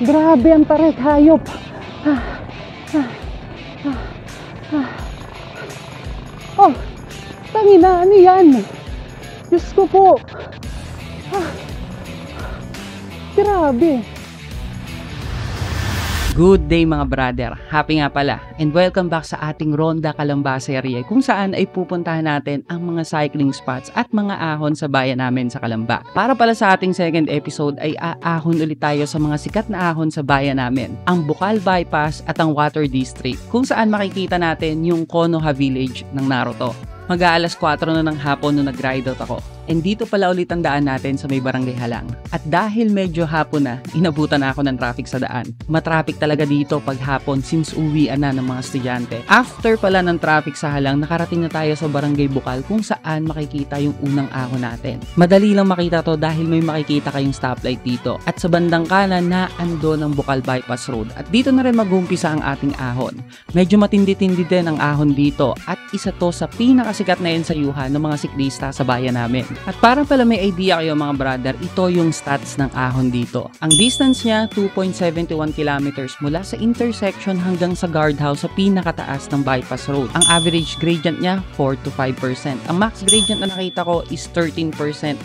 Grabe ang tarik, hayop. Oh, tangina, ano yan? Diyos ko po. Grabe. Good day mga brother, happy nga pala and welcome back sa ating Ronda Calamba serye kung saan ay pupuntahan natin ang mga cycling spots at mga ahon sa bayan namin sa Calamba. Para pala sa ating second episode ay aahon ulit tayo sa mga sikat na ahon sa bayan namin, ang Bukal Bypass at ang Water District kung saan makikita natin yung Konoha Village ng Naruto. Mag-aalas 4 na ng hapon nung nag-ride out ako. And dito pala ulit ang daan natin sa may Barangay Halang. At dahil medyo hapon na, inabutan na ako ng traffic sa daan. Matraffic talaga dito pag hapon since uwian na ng mga estudyante. After pala ng traffic sa Halang, nakarating na tayo sa Barangay Bukal kung saan makikita yung unang ahon natin. Madali lang makita to dahil may makikita kayong stoplight dito. At sa bandang kanan na ando ng Bukal Bypass Road. At dito na rin mag-uumpisa ang ating ahon. Medyo matindi-tindi din ang ahon dito at isa to sa pinakasikat na ensayuhan ng mga siklista sa bayan namin. At para pala may idea kayo mga brother, ito yung stats ng ahon dito. Ang distance niya, 2.71 kilometers mula sa intersection hanggang sa guardhouse sa pinakataas ng bypass road. Ang average gradient niya, 4 to 5%. Ang max gradient na nakita ko is 13%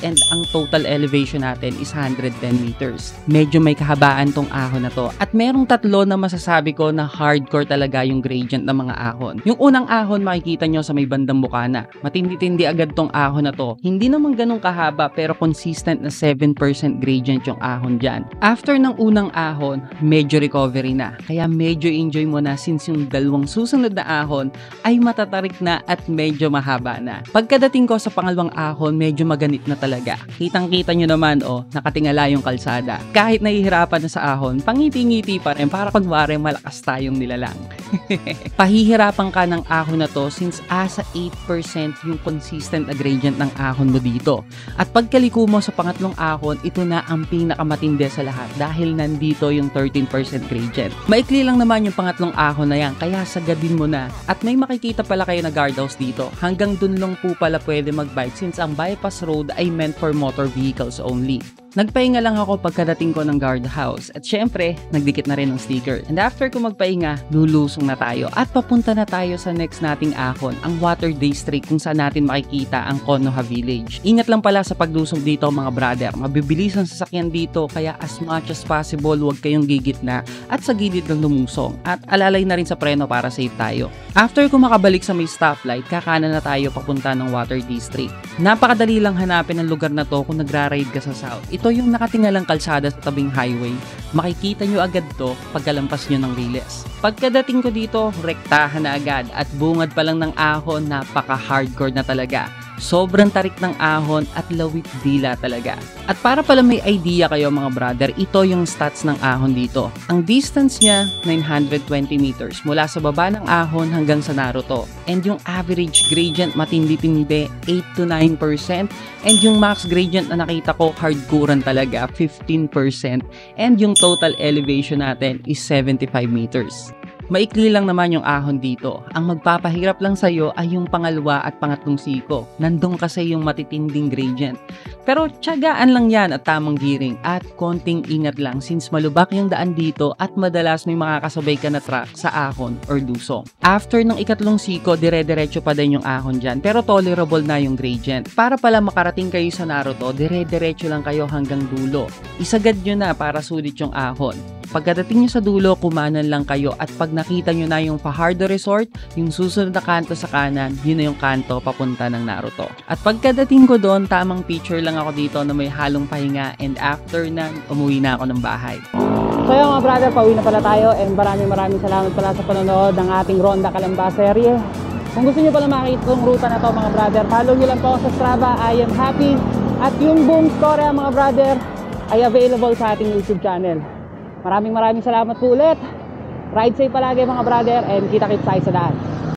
and ang total elevation natin is 110 meters. Medyo may kahabaan tong ahon na to. At merong tatlo na masasabi ko na hardcore talaga yung gradient ng mga ahon. Yung unang ahon makikita nyo sa may bandang Bukana. Matindi-tindi agad tong ahon na to. Hindi naman ganun kahaba pero consistent na 7% gradient yung ahon dyan. After ng unang ahon, medyo recovery na. Kaya medyo enjoy mo na since yung dalawang susunod na ahon ay matatarik na at medyo mahaba na. Pagkadating ko sa pangalawang ahon, medyo maganit na talaga. Kitang-kita nyo naman nakatingala yung kalsada. Kahit nahihirapan na sa ahon, pangiti-ngiti pa rin para kunwari malakas tayong nilalang. Pahihirapan ka ng ahon na to since asa 8% yung consistent na gradient ng ahon mo dito. At pagkaliko mo sa pangatlong ahon, ito na ang pinakamatindi sa lahat dahil nandito yung 13% gradient. Maikli lang naman yung pangatlong ahon na yan, kaya sagadin mo na. At may makikita pala kayo na guardhouse dito. Hanggang dun lang po pala pwede magbike since ang bypass road ay meant for motor vehicles only. Nagpahinga lang ako pagkadating ko ng guardhouse at syempre, nagdikit na rin ng sticker. And after ko magpahinga, lulusong na tayo at papunta na tayo sa next nating ahon, ang Water District kung saan natin makikita ang Konoha Village. Ingat lang pala sa paglusong dito mga brother, mabibilis ang sasakyan dito kaya as much as possible huwag kayong gigitna at sa gilid lang lumusong at alalay na rin sa preno para safe tayo. After ko makabalik sa may stoplight, kakanan na tayo papunta ng Water District. Napakadali lang hanapin ang lugar na to kung nagra-ride ka sa south. Ito yung nakatingalang kalsada sa tabing highway. Makikita nyo agad to pagkalampas nyo ng Riles. Pagkadating ko dito, rektahan na agad at bungad pa lang ng ahon, napaka-hardcore na talaga. Sobrang tarik ng ahon at lawit dila talaga. At para pala may idea kayo mga brother, ito yung stats ng ahon dito. Ang distance niya, 920 meters mula sa baba ng ahon hanggang sa Naruto. And yung average gradient matindi-tindi, 8 to 9%. And yung max gradient na nakita ko, hardcorean talaga, 15%. And yung total elevation natin is 75 meters. Maikli lang naman yung ahon dito. Ang magpapahirap lang sa'yo ay yung pangalawa at pangatlong siko. Nandun kasi yung matitinding gradient. Pero tiyagaan lang yan at tamang gearing at konting ingat lang since malubak yung daan dito at madalas may makakasabay ka na truck sa ahon or lusong. After ng ikatlong siko, dire-diretso pa din yung ahon dyan pero tolerable na yung gradient. Para pala makarating kayo sa Naruto, dire-diretso lang kayo hanggang dulo. Isagad nyo na para sulit yung ahon. Pagkadating nyo sa dulo, kumanan lang kayo at pag nakita nyo na yung Fajardo Resort, yung susunod na kanto sa kanan, yun na yung kanto papunta ng Naruto. At pagkadating ko doon, tamang picture lang ako dito na may halong pahinga and after na, umuwi na ako ng bahay. So yun mga brother, pauwi na pala tayo and maraming salamat pala sa panonood ng ating Ronda Calamba serye. Kung gusto nyo pala makita itong ruta na to mga brother, follow nyo lang po ako sa Strava, I am happy. At yung buong story mga brother ay available sa ating YouTube channel. Maraming salamat po ulit. Ride safe palagi mga brother and kita-kits tayo sa daan.